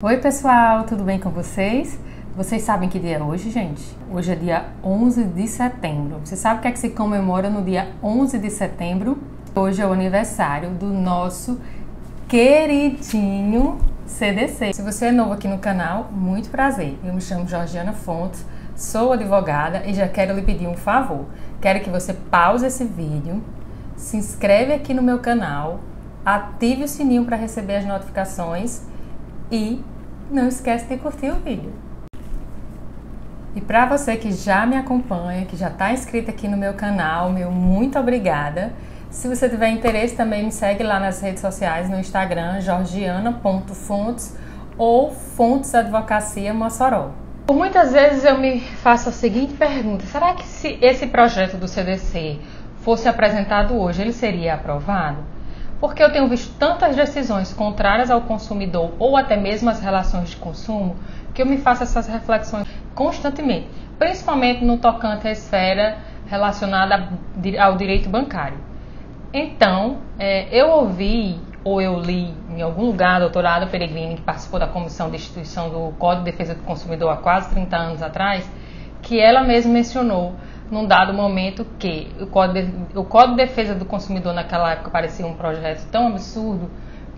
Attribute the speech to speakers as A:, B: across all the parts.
A: Oi pessoal, tudo bem com vocês? Vocês sabem que dia é hoje, gente? Hoje é dia 11 de setembro. Você sabe o que é que se comemora no dia 11 de setembro? Hoje é o aniversário do nosso queridinho CDC. Se você é novo aqui no canal, muito prazer. Eu me chamo Georgiana Fontes, sou advogada e já quero lhe pedir um favor. Quero que você pause esse vídeo, se inscreve aqui no meu canal, ative o sininho para receber as notificações e não esquece de curtir o vídeo. E para você que já me acompanha, que já está inscrito aqui no meu canal, meu muito obrigada. Se você tiver interesse, também me segue lá nas redes sociais, no Instagram, georgiana.fontes ou Fontes Advocacia Mossoró. Por muitas vezes eu me faço a seguinte pergunta: será que se esse projeto do CDC fosse apresentado hoje, ele seria aprovado? Porque eu tenho visto tantas decisões contrárias ao consumidor ou até mesmo às relações de consumo, que eu me faço essas reflexões constantemente, principalmente no tocante à esfera relacionada ao direito bancário. Então, eu ouvi ou eu li em algum lugar a doutora Ada Peregrini, que participou da comissão de instituição do Código de Defesa do Consumidor há quase 30 anos atrás, que ela mesma mencionou num dado momento que o Código de Defesa do Consumidor naquela época parecia um projeto tão absurdo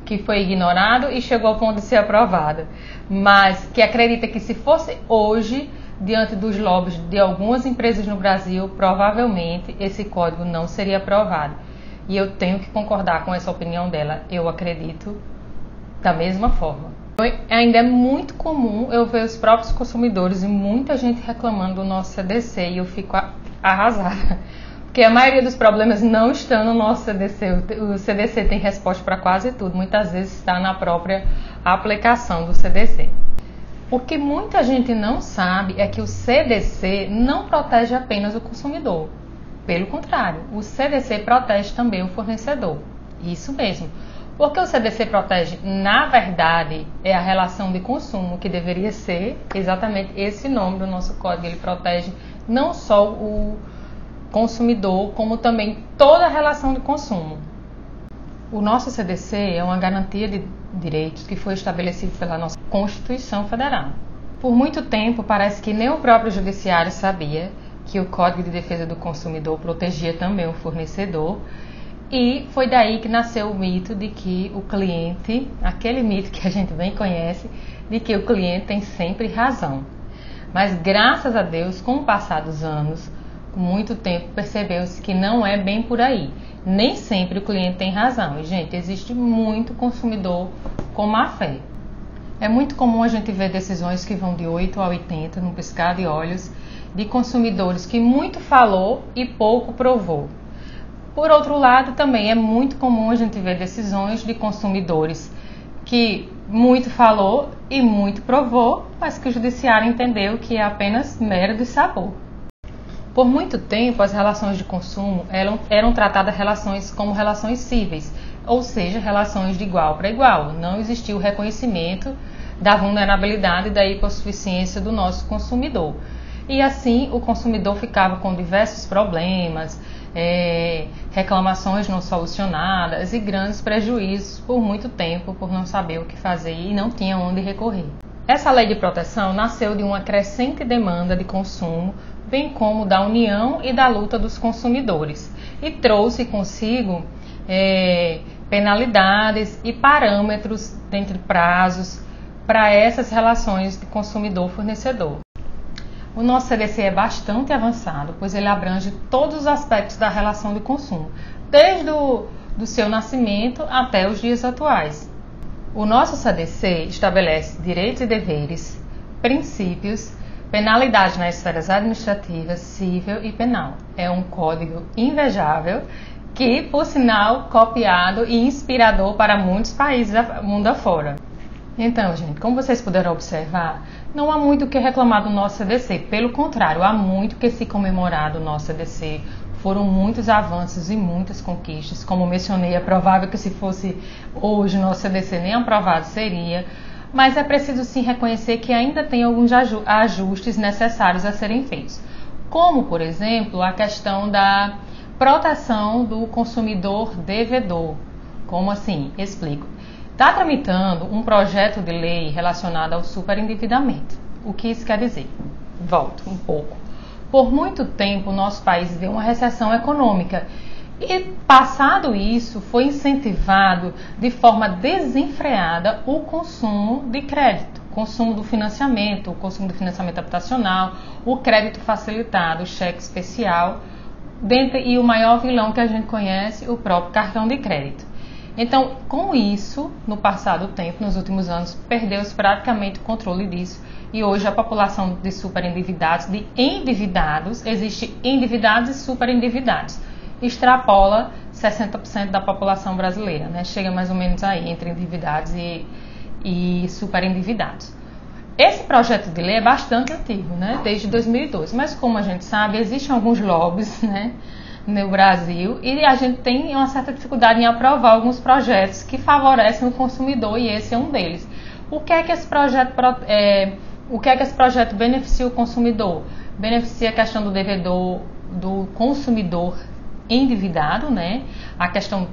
A: que foi ignorado e chegou ao ponto de ser aprovado, mas que acredita que se fosse hoje, diante dos lobbies de algumas empresas no Brasil, provavelmente esse código não seria aprovado. E eu tenho que concordar com essa opinião dela, eu acredito da mesma forma. Ainda é muito comum eu ver os próprios consumidores e muita gente reclamando do nosso CDC e eu fico arrasada, porque a maioria dos problemas não estão no nosso CDC. O CDC tem resposta para quase tudo, muitas vezes está na própria aplicação do CDC. O que muita gente não sabe é que o CDC não protege apenas o consumidor, pelo contrário, o CDC protege também o fornecedor, isso mesmo. Porque o CDC protege, na verdade, é a relação de consumo, que deveria ser exatamente esse nome do nosso código. Ele protege não só o consumidor, como também toda a relação de consumo. O nosso CDC é uma garantia de direitos que foi estabelecido pela nossa Constituição Federal. Por muito tempo, parece que nem o próprio Judiciário sabia que o Código de Defesa do Consumidor protegia também o fornecedor. E foi daí que nasceu o mito de que o cliente, aquele mito que a gente bem conhece, de que o cliente tem sempre razão. Mas graças a Deus, com o passar dos anos, com muito tempo, percebeu-se que não é bem por aí. Nem sempre o cliente tem razão. E, gente, existe muito consumidor com má fé. É muito comum a gente ver decisões que vão de 8 a 80, num piscar de olhos, de consumidores que muito falou e pouco provou. Por outro lado, também é muito comum a gente ver decisões de consumidores que muito falou e muito provou, mas que o judiciário entendeu que é apenas mero de sabor. Por muito tempo, as relações de consumo eram tratadas como relações cíveis, ou seja, relações de igual para igual. Não existia o reconhecimento da vulnerabilidade e da hipossuficiência do nosso consumidor. E assim, o consumidor ficava com diversos problemas, reclamações não solucionadas e grandes prejuízos por muito tempo, por não saber o que fazer e não tinha onde recorrer. Essa lei de proteção nasceu de uma crescente demanda de consumo, bem como da união e da luta dos consumidores, e trouxe consigo penalidades e parâmetros dentre prazos para essas relações de consumidor-fornecedor. O nosso CDC é bastante avançado, pois ele abrange todos os aspectos da relação de consumo, desde do seu nascimento até os dias atuais. O nosso CDC estabelece direitos e deveres, princípios, penalidades nas esferas administrativa, civil e penal. É um código invejável que, por sinal, copiado e inspirador para muitos países do mundo afora. Então, gente, como vocês puderam observar, não há muito o que reclamar do nosso CDC. Pelo contrário, há muito que se comemorar do nosso CDC. Foram muitos avanços e muitas conquistas. Como mencionei, é provável que se fosse hoje o nosso CDC nem aprovado seria. Mas é preciso sim reconhecer que ainda tem alguns ajustes necessários a serem feitos. Como, por exemplo, a questão da proteção do consumidor devedor. Como assim? Explico. Está tramitando um projeto de lei relacionado ao superendividamento. O que isso quer dizer? Volto um pouco. Por muito tempo, o nosso país viveu uma recessão econômica. E, passado isso, foi incentivado de forma desenfreada o consumo de crédito, consumo do financiamento, o consumo do financiamento habitacional, o crédito facilitado, o cheque especial, e o maior vilão que a gente conhece, o próprio cartão de crédito. Então, com isso, no passado tempo, nos últimos anos, perdeu-se praticamente o controle disso. E hoje a população de superendividados, de endividados, existe endividados e superendividados, extrapola 60% da população brasileira, né? Chega mais ou menos aí entre endividados e superendividados. Esse projeto de lei é bastante antigo, né? Desde 2012, mas como a gente sabe, existem alguns lobbies, né, no Brasil, e a gente tem uma certa dificuldade em aprovar alguns projetos que favorecem o consumidor, e esse é um deles. O que é que esse projeto beneficia o consumidor? Beneficia a questão do devedor, do consumidor endividado, né? A questão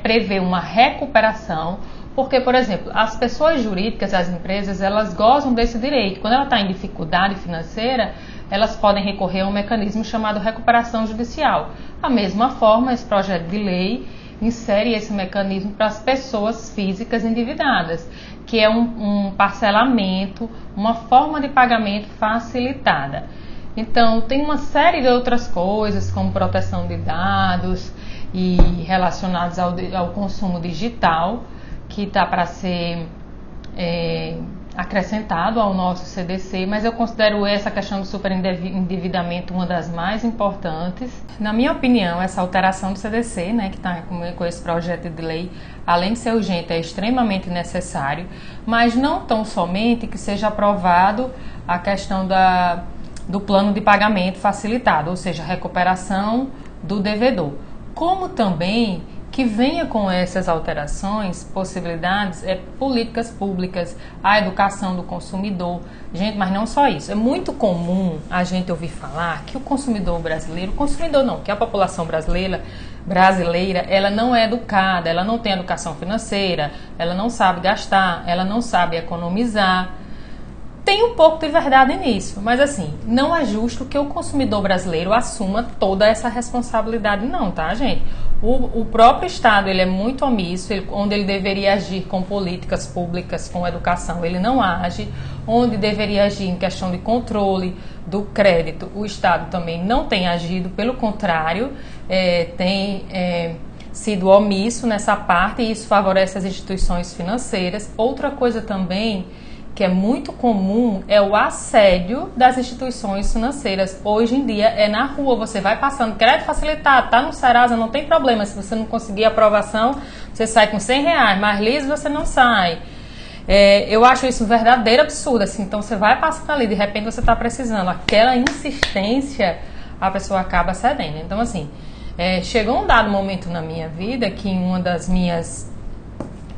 A: prever uma recuperação, porque, por exemplo, as pessoas jurídicas, as empresas, elas gozam desse direito. Quando ela está em dificuldade financeira, elas podem recorrer a um mecanismo chamado recuperação judicial. Da mesma forma, esse projeto de lei insere esse mecanismo para as pessoas físicas endividadas, que é um parcelamento, uma forma de pagamento facilitada. Então, tem uma série de outras coisas, como proteção de dados e relacionados ao consumo digital, que está para ser acrescentado ao nosso CDC, mas eu considero essa questão do superendividamento uma das mais importantes. Na minha opinião, essa alteração do CDC, né, que está com esse projeto de lei, além de ser urgente, é extremamente necessário, mas não tão somente que seja aprovado a questão do plano de pagamento facilitado, ou seja, recuperação do devedor, como também que venha com essas alterações, possibilidades, políticas públicas, a educação do consumidor. Gente, mas não só isso. É muito comum a gente ouvir falar que o consumidor brasileiro, que a população brasileira, ela não é educada, ela não tem educação financeira, ela não sabe gastar, ela não sabe economizar. Tem um pouco de verdade nisso, mas assim, não é justo que o consumidor brasileiro assuma toda essa responsabilidade não, tá, gente? O próprio Estado, ele é muito omisso, onde ele deveria agir com políticas públicas, com educação, ele não age. Onde deveria agir em questão de controle do crédito, o Estado também não tem agido, pelo contrário, tem sido omisso nessa parte, e isso favorece as instituições financeiras. Outra coisa também que é muito comum é o assédio das instituições financeiras. Hoje em dia é na rua, você vai passando, crédito facilitado, tá no Serasa, não tem problema, se você não conseguir aprovação, você sai com R$100, mas liso você não sai. Eu acho isso um verdadeiro absurdo, assim, então você vai passando ali, de repente você está precisando, aquela insistência, a pessoa acaba cedendo. Então assim, chegou um dado momento na minha vida que em uma das minhas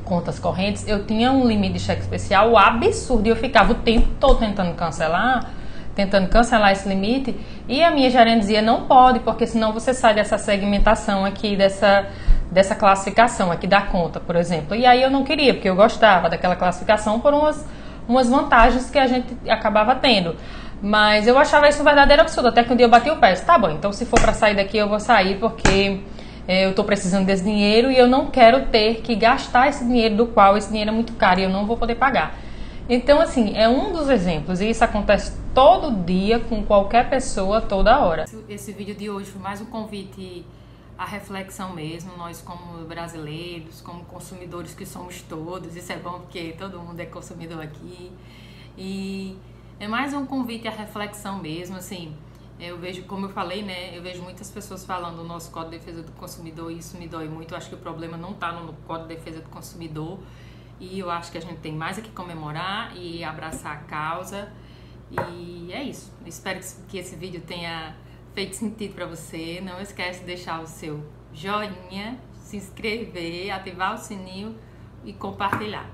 A: contas correntes, eu tinha um limite de cheque especial absurdo, e eu ficava o tempo todo tentando cancelar esse limite, e a minha gerente dizia, não pode, porque senão você sai dessa segmentação aqui, dessa classificação aqui da conta, por exemplo. E aí eu não queria, porque eu gostava daquela classificação por umas vantagens que a gente acabava tendo. Mas eu achava isso um verdadeiro absurdo, até que um dia eu bati o pé, tá bom, então se for para sair daqui eu vou sair, porque eu estou precisando desse dinheiro e eu não quero ter que gastar esse dinheiro, do qual esse dinheiro é muito caro e eu não vou poder pagar. Então, assim, é um dos exemplos, e isso acontece todo dia com qualquer pessoa, toda hora. Esse vídeo de hoje foi mais um convite à reflexão mesmo, nós como brasileiros, como consumidores que somos todos, isso é bom porque todo mundo é consumidor aqui, e é mais um convite à reflexão mesmo, assim. Eu vejo, como eu falei, né, eu vejo muitas pessoas falando do nosso Código de Defesa do Consumidor, e isso me dói muito. Eu acho que o problema não está no Código de Defesa do Consumidor, e eu acho que a gente tem mais aqui comemorar e abraçar a causa, e é isso. Espero que esse vídeo tenha feito sentido para você. Não esquece de deixar o seu joinha, se inscrever, ativar o sininho e compartilhar.